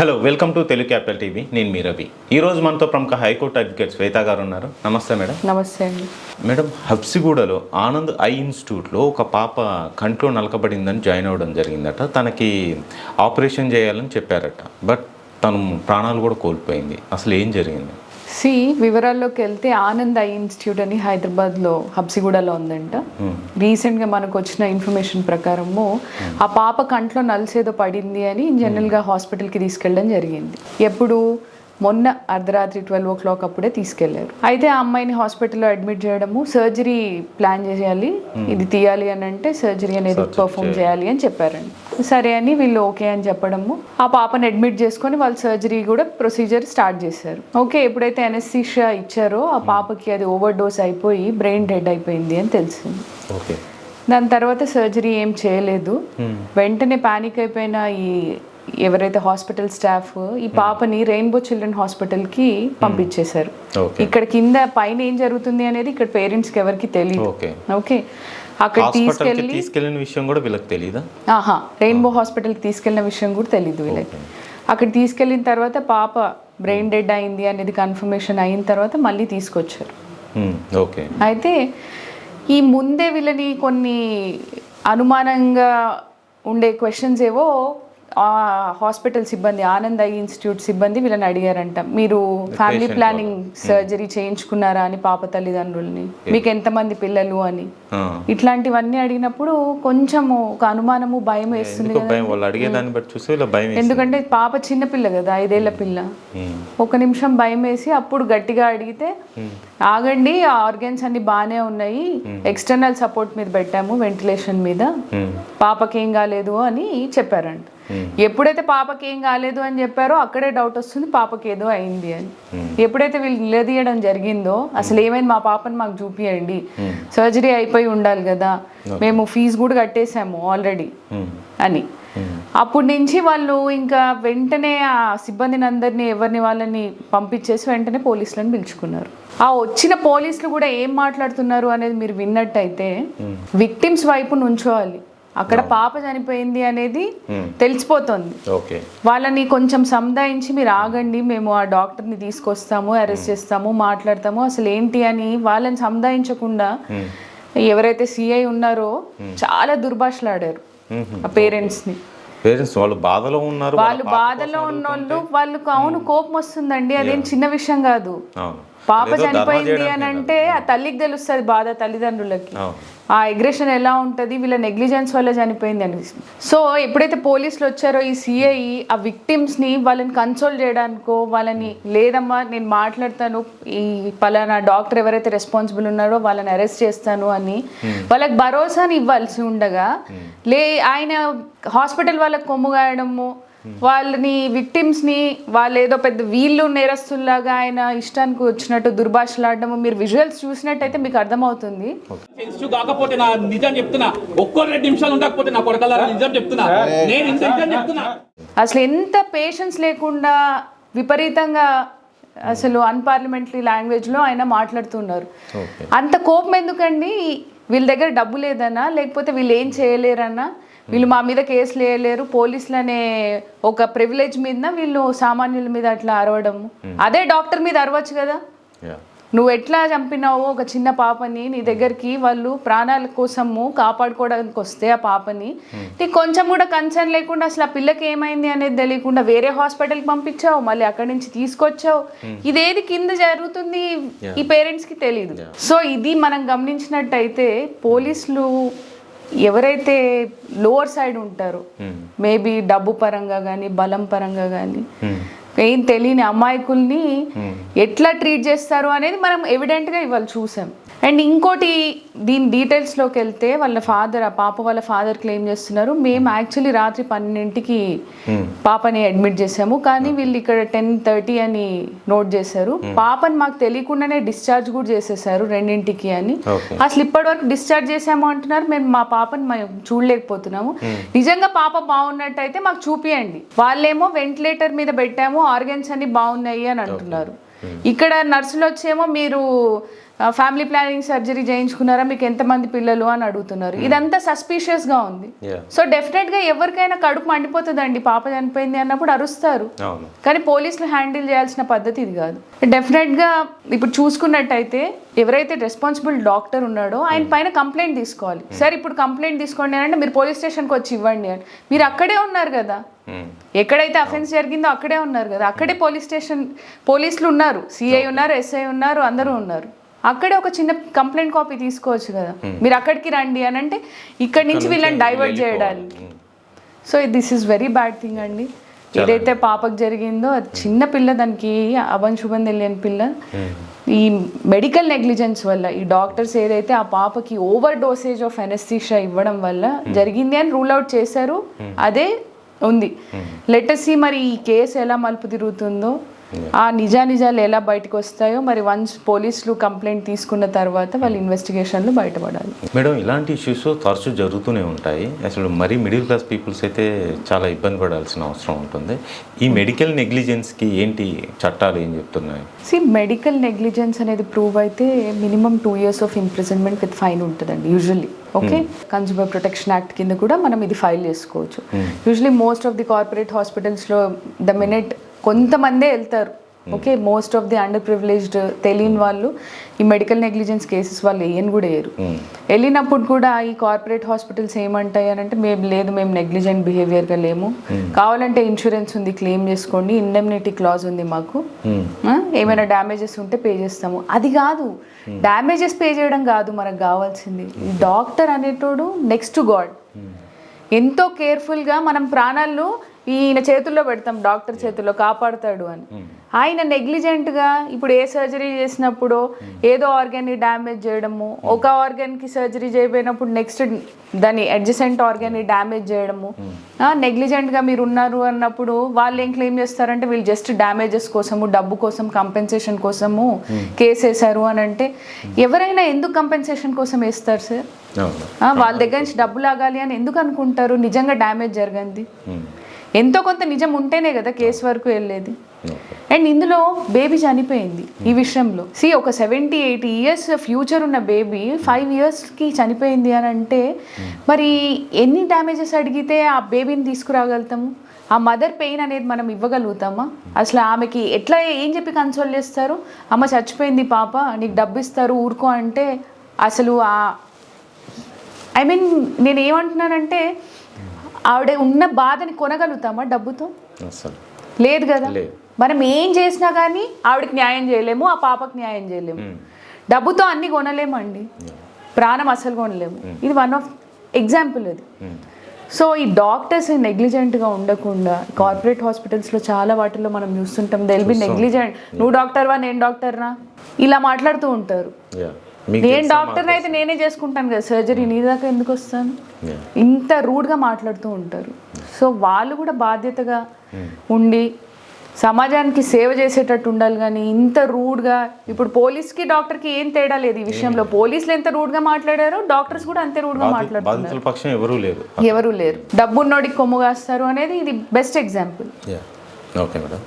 Hello, welcome to Telugu capital TV. నేను మీ రవి. ఈరోజు మనతో ప్రముఖ హైకోర్టు అడ్వకేట్ శ్వేత గారు ఉన్నారు. నమస్తే మేడం. నమస్తే అండి. మేడం, హబ్సిగూడలో ఆనంద్ ఐ ఇన్స్టిట్యూట్లో ఒక పాప కంట్లో నలకబడిందని జాయిన్ అవ్వడం జరిగిందట. తనకి ఆపరేషన్ చేయాలని చెప్పారట, బట్ తను ప్రాణాలు కూడా కోల్పోయింది. అసలు ఏం జరిగింది? వివరాల్లోకి వెళ్తే ఆనంద్ ఐ ఇన్స్టిట్యూట్ అని హైదరాబాద్లో హబ్సిగూడలో ఉందంట. రీసెంట్గా మనకు వచ్చిన ఇన్ఫర్మేషన్ ప్రకారము ఆ పాప కంట్లో నల్సేదో పడింది అని జనరల్గా హాస్పిటల్కి తీసుకెళ్ళడం జరిగింది. ఎప్పుడు మొన్న అర్ధరాత్రి 12 o'clock అప్పుడే తీసుకెళ్లారు. అయితే ఆ అమ్మాయిని హాస్పిటల్లో అడ్మిట్ చేయడము, సర్జరీ ప్లాన్ చేయాలి, ఇది తీయాలి అని అంటే సర్జరీ అనేది పర్ఫామ్ చేయాలి అని చెప్పారండి. సరే అని వీళ్ళు ఓకే అని చెప్పడము, ఆ పాపని అడ్మిట్ చేసుకొని వాళ్ళు సర్జరీ కూడా ప్రొసీజర్ స్టార్ట్ చేశారు. ఓకే, ఎప్పుడైతే అనెస్థీషియా ఇచ్చారో ఆ పాపకి అది ఓవర్ డోస్ అయిపోయి బ్రెయిన్ డెడ్ అయిపోయింది అని తెలిసింది. ఓకే, దాని తర్వాత సర్జరీ ఏం చేయలేదు. వెంటనే పానిక్ అయిపోయిన ఈ ఎవరైతే హాస్పిటల్ స్టాఫ్ ఈ పాపని రెయిన్బో చిల్డ్రన్ హాస్పిటల్కి పంపించేశారు. ఇక్కడ కింద పైన ఏం జరుగుతుంది అనేది ఇక్కడ పేరెంట్స్కి ఎవరికి తెలియదు. ఓకే, అక్కడ తీసుకెళ్ళిన విషయం కూడా వీళ్ళకి తెలియదా? రెయిన్బో హాస్పిటల్కి తీసుకెళ్ళిన విషయం కూడా తెలియదు వీళ్ళకి. అక్కడ తీసుకెళ్ళిన తర్వాత పాప బ్రెయిన్ డెడ్ అయింది అనేది కన్ఫర్మేషన్ అయిన తర్వాత మళ్ళీ తీసుకొచ్చారు. ఓకే, అయితే ఈ ముందే వీళ్ళని కొన్ని అనుమానంగా ఉండే క్వశ్చన్స్ ఏవో హాస్పిటల్ సిబ్బంది, ఆనంద్ ఐ ఇన్స్టిట్యూట్ సిబ్బంది వీళ్ళని అడిగారంట. మీరు ఫ్యామిలీ ప్లానింగ్ సర్జరీ చేయించుకున్నారా అని పాప తల్లిదండ్రుల్ని, మీకు ఎంతమంది పిల్లలు అని, ఇట్లాంటివన్నీ అడిగినప్పుడు కొంచెం ఒక అనుమానము, భయం వేస్తుంది. ఎందుకంటే పాప చిన్న పిల్ల కదా, 5 ఏళ్ల పిల్ల. ఒక నిమిషం భయం వేసి అప్పుడు గట్టిగా అడిగితే, ఆగండి, ఆ ఆర్గన్స్ అన్ని బాగానే ఉన్నాయి, ఎక్స్టర్నల్ సపోర్ట్ మీద పెట్టాము, వెంటిలేషన్ మీద, పాపకి ఏం కాలేదు అని చెప్పారంట. ఎప్పుడైతే పాపకి ఏం కాలేదు అని చెప్పారో అక్కడే డౌట్ వస్తుంది, పాపకి ఏదో అయింది అని. ఎప్పుడైతే వీళ్ళు నిలదీయడం జరిగిందో, అసలు ఏమైంది, మా పాపని మాకు చూపియండి, సర్జరీ అయిపోయి ఉండాలి కదా, మేము ఫీజు కూడా కట్టేసాము ఆల్రెడీ అని. అప్పటి నుంచి వాళ్ళు ఇంకా వెంటనే ఆ సిబ్బందిని అందరినీ ఎవరిని వాళ్ళని పంపించేసి వెంటనే పోలీసులను పిలుచుకున్నారు. ఆ వచ్చిన పోలీసులు కూడా ఏం మాట్లాడుతున్నారు అనేది మీరు విన్నట్టయితే, విక్టిమ్స్ వైపు నుంచోవాలి, అక్కడ పాప చనిపోయింది అనేది తెలిసిపోతుంది, వాళ్ళని కొంచెం సముదాయించి మీరు ఆగండి, మేము ఆ డాక్టర్ని తీసుకొస్తాము, అరెస్ట్ చేస్తాము, మాట్లాడతాము, అసలు ఏంటి అని వాళ్ళని సముదాయించకుండా ఎవరైతే సిఐ ఉన్నారో చాలా దుర్భాషలాడారు ఆ పేరెంట్స్ని. వాళ్ళు బాధలో ఉన్నారు, వాళ్ళు బాధలో ఉన్నోళ్ళు వాళ్ళకు అవును కోపం వస్తుందండి, అదేం చిన్న విషయం కాదు. పాప చనిపోయింది అని అంటే ఆ తల్లికి తెలుస్తుంది బాధ, తల్లిదండ్రులకి ఆ అగ్రెషన్ ఎలా ఉంటుంది, వీళ్ళ నెగ్లిజెన్స్ వల్ల చనిపోయింది అనిపిస్తుంది. సో ఎప్పుడైతే పోలీసులు వచ్చారో ఈ సిఐ ఆ విక్టిమ్స్ని వాళ్ళని కన్సోల్ చేయడానికో, వాళ్ళని లేదమ్మా నేను మాట్లాడతాను, ఈ పలానా డాక్టర్ ఎవరైతే రెస్పాన్సిబుల్ ఉన్నారో వాళ్ళని అరెస్ట్ చేస్తాను అని వాళ్ళకి భరోసాని ఇవ్వాల్సి ఉండగా, ఆయన హాస్పిటల్ వాళ్ళకి కొమ్ముగాయడము, వాళ్ళని విక్టిమ్స్ని వాళ్ళు ఏదో పెద్ద వీళ్ళు నేరస్తుల్లాగా ఆయన ఇష్టానికి వచ్చినట్టు దుర్భాషలాడము, మీరు విజువల్స్ చూసినట్టయితే మీకు అర్థమవుతుంది. కాకపోతే నా నిజం చెప్తున్నా, ఒక్కో 2 నిమిషాలు ఉండకపోతే నా కొడకల్లారా నిజం చెప్తున్నా, నేను ఇంత నిజం చెప్తున్నా. అసలు ఎంత పేషెన్స్ లేకుండా విపరీతంగా అసలు అన్పార్లమెంటరీ లాంగ్వేజ్లో ఆయన మాట్లాడుతున్నారు. అంత కోపం ఎందుకండి? వీళ్ళ దగ్గర డబ్బు లేదన్నా, లేకపోతే వీళ్ళు ఏం చేయలేరన్నా, వీళ్ళు మా మీద కేసులు వేయలేరు, పోలీసులు అనే ఒక ప్రివిలేజ్ మీద వీళ్ళు సామాన్యుల మీద అట్లా అరవడము. అదే డాక్టర్ మీద అరవచ్చు కదా, నువ్వు ఎట్లా చంపినావో ఒక చిన్న పాపని, నీ దగ్గరికి వాళ్ళు ప్రాణాల కోసము కాపాడుకోవడానికి వస్తే ఆ పాపని నీకు కొంచెం కూడా కన్సర్న్ లేకుండా, అసలు ఆ పిల్లకి ఏమైంది అనేది తెలియకుండా వేరే హాస్పిటల్కి పంపించావు, మళ్ళీ అక్కడి నుంచి తీసుకొచ్చావు. ఇదేది కింద జరుగుతుంది ఈ పేరెంట్స్కి తెలియదు. సో ఇది మనం గమనించినట్టయితే పోలీసులు ఎవరైతే లోవర్ సైడ్ ఉంటారో, మేబీ డబ్బు పరంగా కానీ బలం పరంగా కానీ ఏం తెలియని అమాయకుల్ని ఎట్లా ట్రీట్ చేస్తారు అనేది మనం ఎవిడెంట్గా ఇవాళ చూసాం. అండ్ ఇంకోటి, దీని డీటెయిల్స్లోకి వెళ్తే వాళ్ళ ఫాదర్, ఆ పాప వాళ్ళ ఫాదర్ క్లెయిమ్ చేస్తున్నారు, మేము యాక్చువల్లీ రాత్రి 12కి పాపని అడ్మిట్ చేసాము, కానీ వీళ్ళు ఇక్కడ 10:30 అని నోట్ చేశారు. పాపని మాకు తెలియకుండానే డిశ్చార్జ్ కూడా చేసేసారు 2ంటికి అని. అసలు ఇప్పటి వరకు డిశ్చార్జ్ చేసాము అంటున్నారు, మేము మా పాపని చూడలేకపోతున్నాము. నిజంగా పాప బాగున్నట్టయితే మాకు చూపియండి. వాళ్ళేమో వెంటిలేటర్ మీద పెట్టాము, ఆర్గన్స్ అన్ని బాగున్నాయి అని అంటున్నారు. ఇక్కడ నర్సులు వచ్చేమో మీరు ఫ్యామిలీ ప్లానింగ్ సర్జరీ చేయించుకున్నారా, మీకు ఎంతమంది పిల్లలు అని అడుగుతున్నారు. ఇదంతా సస్పీషియస్ గా ఉంది. సో డెఫినెట్ గా ఎవరికైనా కడుపు మండిపోతుందండి, పాప చనిపోయింది అన్నప్పుడు అరుస్తారు. కానీ పోలీసులు హ్యాండిల్ చేయాల్సిన పద్ధతి ఇది కాదు. డెఫినెట్ గా ఇప్పుడు చూసుకున్నట్టయితే ఎవరైతే రెస్పాన్సిబుల్ డాక్టర్ ఉన్నాడో ఆయన పైన కంప్లైంట్ తీసుకోవాలి. సార్ ఇప్పుడు కంప్లైంట్ తీసుకోండి అంటే మీరు పోలీస్ స్టేషన్కి వచ్చి ఇవ్వండి అని. మీరు అక్కడే ఉన్నారు కదా, ఎక్కడైతే అఫెన్స్ జరిగిందో అక్కడే ఉన్నారు కదా, అక్కడే పోలీసులు ఉన్నారు, సిఐ ఉన్నారు, ఎస్ఐ ఉన్నారు, అందరూ ఉన్నారు. అక్కడే ఒక చిన్న కంప్లైంట్ కాపీ తీసుకోవచ్చు కదా. మీరు అక్కడికి రండి అని అంటే ఇక్కడి నుంచి వీళ్ళని డైవర్ట్ చేయడానికి. So this is very bad thing అండి. ఏదైతే పాపకు జరిగిందో అది చిన్న పిల్ల, దానికి అభం శుభం తెలియని పిల్ల. ఈ మెడికల్ నెగ్లిజెన్స్ వల్ల ఈ డాక్టర్స్ ఏదైతే ఆ పాపకి ఓవర్ డోసేజ్ ఆఫ్ ఎనస్థీషియా ఇవ్వడం వల్ల జరిగింది అని రూల్ అవుట్ చేశారు. అదే ఉంది. లెటెస్ట్ సీ మరి ఈ కేసు ఎలా మలుపు తిరుగుతుందో, ఆ నిజాలు ఎలా బయటకు వస్తాయో. మరి వన్స్ పోలీసులు కంప్లైంట్ తీసుకున్న తర్వాత వాళ్ళ ఇన్వెస్టిగేషన్లు బయటపడాలి. మేడం, ఇలాంటి ఇష్యూస్ తరచూ జరుగుతూనే ఉంటాయి. అసలు మరీ మిడిల్ క్లాస్ పీపుల్స్ అయితే చాలా ఇబ్బంది పడాల్సిన అవసరం ఉంటుంది. ఈ మెడికల్ నెగ్లిజెన్స్కి ఏంటి చట్టాలు ఏం చెప్తున్నాయి? మెడికల్ నెగ్లిజెన్స్ అనేది ప్రూవ్ అయితే minimum 2 years of imprisonment with fine ఉంటుందండి usually. Okay, consumer protection act కింద కూడా మనం ఇది ఫైల్ చేసుకోవచ్చు. Usually most of the corporate హాస్పిటల్స్లో ద మినిట్ కొంతమందే వెళ్తారు. Okay, most of the underprivileged తెలియని వాళ్ళు ఈ మెడికల్ నెగ్లిజెన్స్ కేసెస్ వాళ్ళు వేయని కూడా వేయరు. వెళ్ళినప్పుడు కూడా ఈ కార్పొరేట్ హాస్పిటల్స్ ఏమంటాయి అని అంటే, మేము నెగ్లిజెంట్ బిహేవియర్గా లేము, కావాలంటే ఇన్సూరెన్స్ ఉంది క్లెయిమ్ చేసుకోండి, ఇండెమ్నిటీ క్లాజ్ ఉంది మాకు, ఏమైనా డ్యామేజెస్ ఉంటే పే చేస్తాము. అది కాదు, డ్యామేజెస్ పే చేయడం కాదు మనకు కావాల్సింది. ఈ డాక్టర్ అనేటోడు నెక్స్ట్ టు గాడ్. ఎంతో కేర్ఫుల్గా మనం ప్రాణాలను ఈయన చేతుల్లో పెడతాం, డాక్టర్ చేతుల్లో కాపాడుతాడు అని. ఆయన నెగ్లిజెంట్గా ఇప్పుడు ఏ సర్జరీ చేసినప్పుడు ఏదో ఆర్గాన్ని డ్యామేజ్ చేయడము, ఒక ఆర్గాన్కి సర్జరీ చేయబోయినప్పుడు నెక్స్ట్ దాని అడ్జసెంట్ ఆర్గాన్ని డ్యామేజ్ చేయడము, నెగ్లిజెంట్గా మీరు ఉన్నారు అన్నప్పుడు వాళ్ళు ఏం క్లెయిమ్ చేస్తారంటే వీళ్ళు జస్ట్ డ్యామేజెస్ కోసము, డబ్బు కోసం, కంపెన్సేషన్ కోసము కేసు వేశారు అని అంటే, ఎవరైనా ఎందుకు కంపెన్సేషన్ కోసం వేస్తారు సార్? వాళ్ళ దగ్గర నుంచి డబ్బు లాగాలి అని ఎందుకు అనుకుంటారు? నిజంగా డ్యామేజ్ జరగంది, ఎంతో కొంత నిజం ఉంటేనే కదా కేసు వరకు వెళ్ళేది. అండ్ ఇందులో బేబీ చనిపోయింది ఈ విషయంలో. ఒక 70-80 years ఫ్యూచర్ ఉన్న బేబీ 5 yearsకి చనిపోయింది అని అంటే, మరి ఎన్ని డ్యామేజెస్ అడిగితే ఆ బేబీని తీసుకురాగలుగుతాము? ఆ మదర్ పెయిన్ అనేది మనం ఇవ్వగలుగుతామా? అసలు ఆమెకి ఎట్లా ఏం చెప్పి కన్సోల్ చేస్తారు? అమ్మ చచ్చిపోయింది పాప, నీకు డబ్బు ఇస్తారు ఊరుకో అంటే, అసలు నేను ఏమంటున్నానంటే, ఆవిడ ఉన్న బాధని కొనగలుగుతామా డబ్బుతో? లేదు కదా. మనం ఏం చేసినా కానీ ఆవిడకి న్యాయం చేయలేము, ఆ పాపకి న్యాయం చేయలేము. డబ్బుతో అన్ని కొనలేమండి, ప్రాణం అసలు కొనలేము. ఇది వన్ ఆఫ్ ఎగ్జాంపుల్ అది. సో ఈ డాక్టర్స్ నెగ్లిజెంట్గా ఉండకుండా కార్పొరేట్ హాస్పిటల్స్లో చాలా వాటిల్లో మనం చూస్తుంటాం, దెల్ బి నెగ్లిజెంట్, నువ్వు డాక్టర్వా నేను డాక్టర్నా ఇలా మాట్లాడుతూ ఉంటారు. నేను డాక్టర్ అయితే నేనే చేసుకుంటాను కదా సర్జరీ, నీ దాకా ఎందుకు వస్తాను? ఇంత రూడ్గా మాట్లాడుతూ ఉంటారు. సో వాళ్ళు కూడా బాధ్యతగా ఉండి సమాజానికి సేవ చేసేటట్టు ఉండాలి. కానీ ఇంత రూడ్గా, ఇప్పుడు పోలీస్కి డాక్టర్కి ఏం తేడా లేదు ఈ విషయంలో. పోలీసులు ఎంత రూడ్గా మాట్లాడారో డాక్టర్స్ కూడా అంతే రూడ్గా మాట్లాడుతున్నారు. ఎవరు లేరు. డబ్బున్నోడికి కొమ్ము కాస్తారు అనేది ఇది బెస్ట్ ఎగ్జాంపుల్. Okay madam.